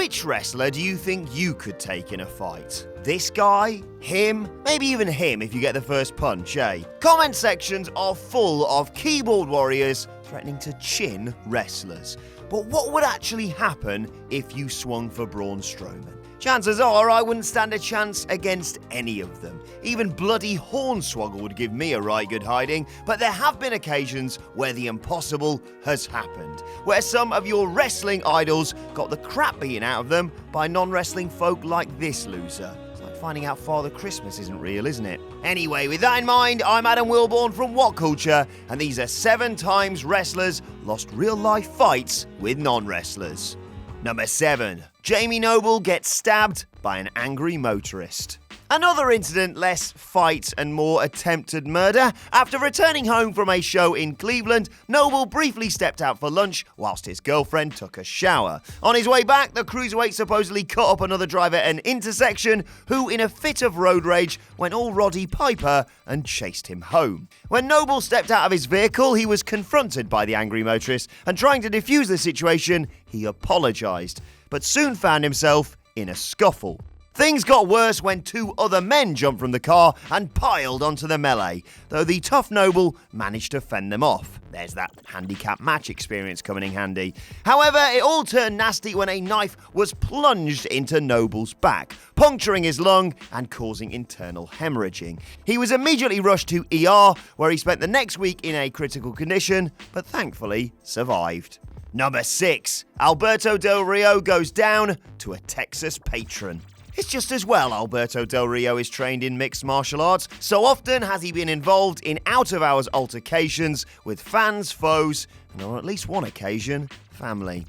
Which wrestler do you think you could take in a fight? This guy? Him? Maybe even him if you get the first punch, eh? Comment sections are full of keyboard warriors threatening to chin wrestlers. But what would actually happen if you swung for Braun Strowman? Chances are I wouldn't stand a chance against any of them. Even bloody Hornswoggle would give me a right good hiding, but there have been occasions where the impossible has happened, where some of your wrestling idols got the crap beaten out of them by non-wrestling folk like this loser. It's like finding out Father Christmas isn't real, isn't it? Anyway, with that in mind, I'm Adam Wilborn from WhatCulture, and these are 7 times wrestlers lost real-life fights with non-wrestlers. Number 7. Jamie Noble gets stabbed by an angry motorist. Another incident, less fight and more attempted murder. After returning home from a show in Cleveland, Noble briefly stepped out for lunch whilst his girlfriend took a shower. On his way back, the cruiserweight supposedly cut up another driver at an intersection who, in a fit of road rage, went all Roddy Piper and chased him home. When Noble stepped out of his vehicle, he was confronted by the angry motorist, and trying to defuse the situation, he apologised, but soon found himself in a scuffle. Things got worse when 2 other men jumped from the car and piled onto the melee, though the tough Noble managed to fend them off. There's that handicap match experience coming in handy. However, it all turned nasty when a knife was plunged into Noble's back, puncturing his lung and causing internal hemorrhaging. He was immediately rushed to ER, where he spent the next week in a critical condition, but thankfully survived. Number 6. Alberto Del Rio goes down to a Texas patron. It's just as well Alberto Del Rio is trained in mixed martial arts. So often has he been involved in out-of-hours altercations with fans, foes, and on at least one occasion, family.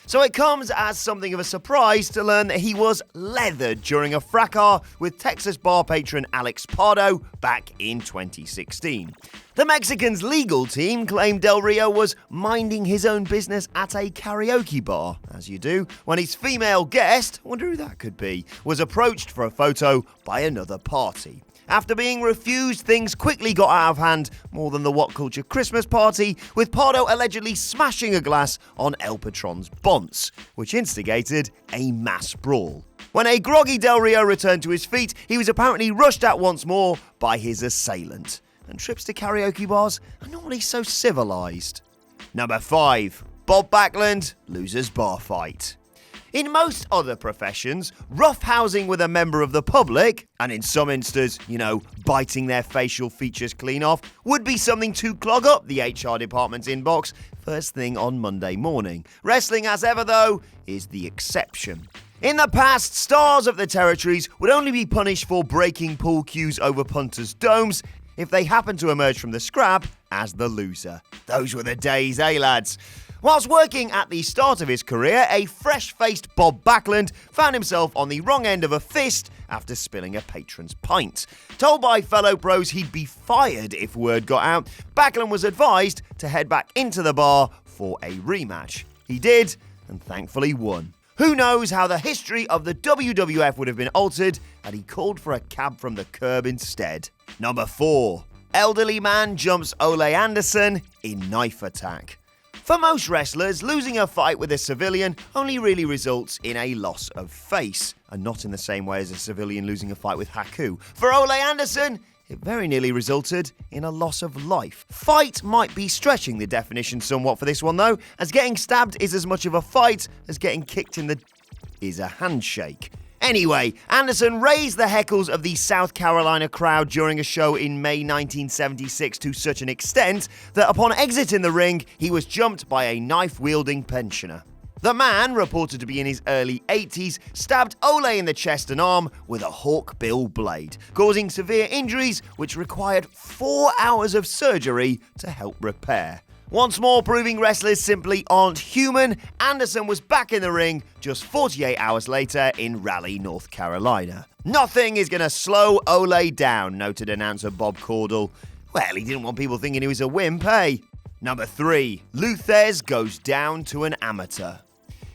So it comes as something of a surprise to learn that he was leathered during a fracas with Texas bar patron Alex Pardo back in 2016. The Mexicans' legal team claimed Del Rio was minding his own business at a karaoke bar, as you do, when his female guest, I wonder who that could be, was approached for a photo by another party. After being refused, things quickly got out of hand, more than the WhatCulture Christmas party, with Pardo allegedly smashing a glass on El Patron's bonce, which instigated a mass brawl. When a groggy Del Rio returned to his feet, he was apparently rushed at once more by his assailant. And trips to karaoke bars are normally so civilised. Number 5. Bob Backlund loses bar fight. In most other professions, roughhousing with a member of the public, and in some instances, biting their facial features clean off, would be something to clog up the HR department's inbox first thing on Monday morning. Wrestling, as ever though, is the exception. In the past, stars of the territories would only be punished for breaking pool cues over punters' domes if they happened to emerge from the scrap as the loser. Those were the days, eh lads? Whilst working at the start of his career, a fresh-faced Bob Backlund found himself on the wrong end of a fist after spilling a patron's pint. Told by fellow pros he'd be fired if word got out, Backlund was advised to head back into the bar for a rematch. He did, and thankfully won. Who knows how the history of the WWF would have been altered had he called for a cab from the curb instead. Number 4. Elderly man jumps Ole Anderson in knife attack. For most wrestlers, losing a fight with a civilian only really results in a loss of face, and not in the same way as a civilian losing a fight with Haku. For Ole Anderson, it very nearly resulted in a loss of life. Fight might be stretching the definition somewhat for this one though, as getting stabbed is as much of a fight as getting kicked in the is a handshake. Anyway, Anderson raised the heckles of the South Carolina crowd during a show in May 1976 to such an extent that upon exiting the ring, he was jumped by a knife-wielding pensioner. The man, reported to be in his early 80s, stabbed Ole in the chest and arm with a hawkbill blade, causing severe injuries which required 4 hours of surgery to help repair. Once more proving wrestlers simply aren't human, Anderson was back in the ring just 48 hours later in Raleigh, North Carolina. Nothing is going to slow Ole down, noted announcer Bob Caudle. Well, he didn't want people thinking he was a wimp, eh? Number 3. THESZ goes down to an amateur.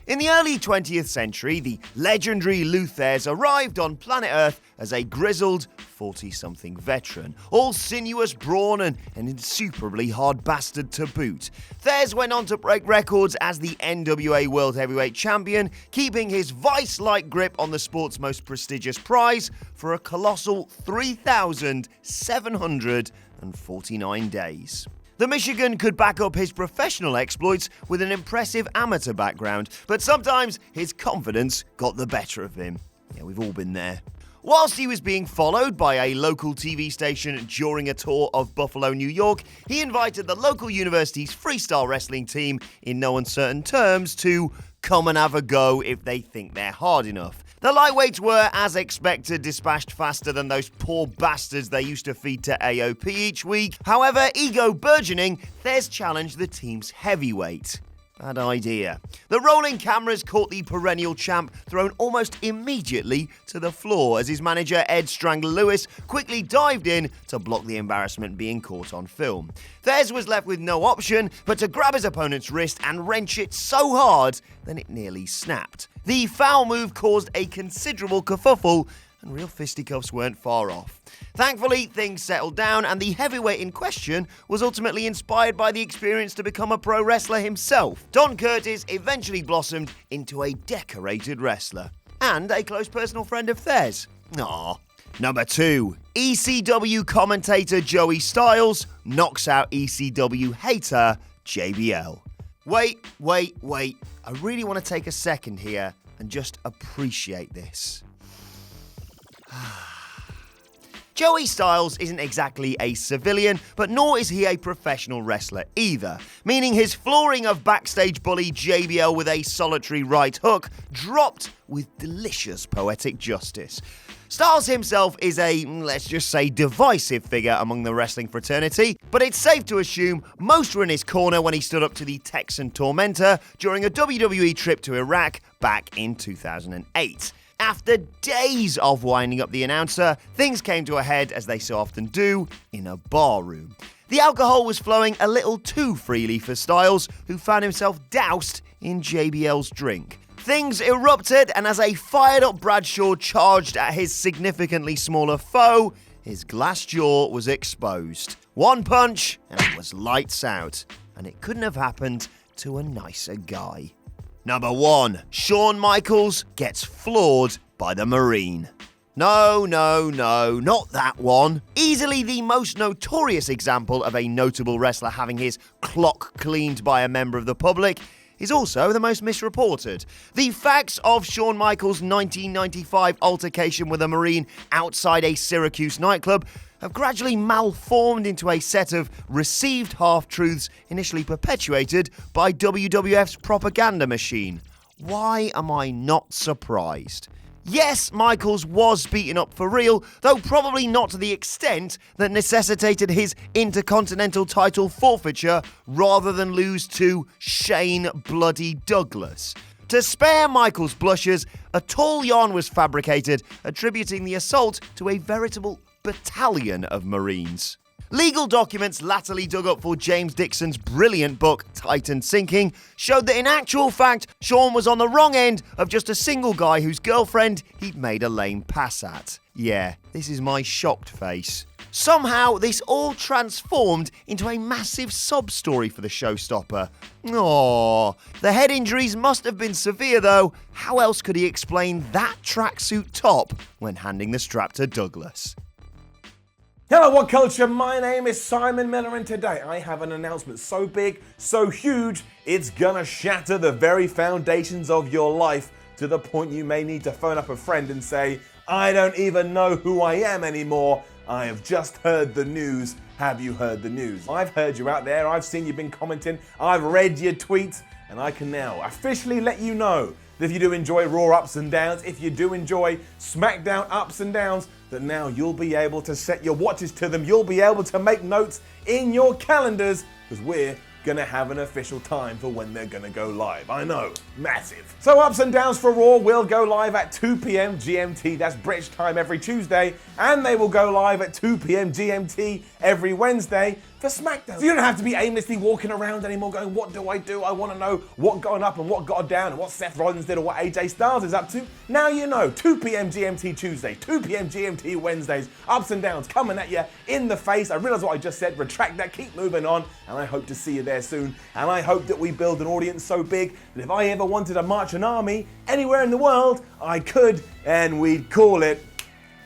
In the early 20th century, the legendary THESZ arrived on planet Earth as a grizzled 40-something veteran, all sinuous brawn and an insuperably hard bastard to boot. THESZ went on to break records as the NWA World Heavyweight Champion, keeping his vice-like grip on the sport's most prestigious prize for a colossal 3,749 days. The Michigan could back up his professional exploits with an impressive amateur background, but sometimes his confidence got the better of him. Yeah, we've all been there. Whilst he was being followed by a local TV station during a tour of Buffalo, New York, he invited the local university's freestyle wrestling team, in no uncertain terms, to come and have a go if they think they're hard enough. The lightweights were, as expected, dispatched faster than those poor bastards they used to feed to AOP each week. However, ego burgeoning, THESZ challenged the team's heavyweight. Bad idea. The rolling cameras caught the perennial champ thrown almost immediately to the floor as his manager Ed Strangler Lewis quickly dived in to block the embarrassment being caught on film. THESZ was left with no option but to grab his opponent's wrist and wrench it so hard that it nearly snapped. The foul move caused a considerable kerfuffle, and real fisticuffs weren't far off. Thankfully, things settled down, and the heavyweight in question was ultimately inspired by the experience to become a pro wrestler himself. Don Curtis eventually blossomed into a decorated wrestler and a close personal friend of THESZ. Aww. Number 2. ECW commentator Joey Styles knocks out ECW hater JBL. Wait. I really want to take a second here and just appreciate this. Joey Styles isn't exactly a civilian, but nor is he a professional wrestler either, meaning his flooring of backstage bully JBL with a solitary right hook dropped with delicious poetic justice. Styles himself is a, let's just say, divisive figure among the wrestling fraternity, but it's safe to assume most were in his corner when he stood up to the Texan Tormentor during a WWE trip to Iraq back in 2008. After days of winding up the announcer, things came to a head as they so often do in a bar room. The alcohol was flowing a little too freely for Styles, who found himself doused in JBL's drink. Things erupted, and as a fired-up Bradshaw charged at his significantly smaller foe, his glass jaw was exposed. One punch, and it was lights out. And it couldn't have happened to a nicer guy. Number 1. Shawn Michaels gets floored by the Marine. No, not that one. Easily the most notorious example of a notable wrestler having his clock cleaned by a member of the public is also the most misreported. The facts of Shawn Michaels' 1995 altercation with a Marine outside a Syracuse nightclub have gradually malformed into a set of received half-truths initially perpetuated by WWF's propaganda machine. Why am I not surprised? Yes, Michaels was beaten up for real, though probably not to the extent that necessitated his Intercontinental title forfeiture rather than lose to Shane Bloody Douglas. To spare Michaels' blushes, a tall yarn was fabricated, attributing the assault to a veritable battalion of Marines. Legal documents latterly dug up for James Dixon's brilliant book, Titan Sinking, showed that in actual fact, Shawn was on the wrong end of just a single guy whose girlfriend he'd made a lame pass at. Yeah, this is my shocked face. Somehow, this all transformed into a massive sub-story for the showstopper. Aww. The head injuries must have been severe though. How else could he explain that tracksuit top when handing the strap to Douglas? Hello WhatCulture, my name is Simon Miller and today I have an announcement so big, so huge, it's gonna shatter the very foundations of your life to the point you may need to phone up a friend and say, I don't even know who I am anymore, I have just heard the news, have you heard the news? I've heard you out there, I've seen you've been commenting, I've read your tweets, and I can now officially let you know that if you do enjoy Raw ups and downs, if you do enjoy SmackDown ups and downs, that now you'll be able to set your watches to them, you'll be able to make notes in your calendars, because we're gonna have an official time for when they're gonna go live. I know, massive. So ups and downs for Raw will go live at 2 p.m. GMT, that's British time every Tuesday, and they will go live at 2 p.m. GMT every Wednesday. for SmackDown. So you don't have to be aimlessly walking around anymore going, what do? I want to know what got up and what got down and what Seth Rollins did or what AJ Styles is up to. Now you know. 2 p.m. GMT Tuesday, 2 p.m. GMT Wednesdays, ups and downs coming at you in the face. I realise what I just said, retract that, keep moving on, and I hope to see you there soon. And I hope that we build an audience so big that if I ever wanted to march an army anywhere in the world, I could, and we'd call it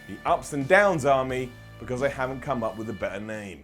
the Ups and Downs Army, because I haven't come up with a better name.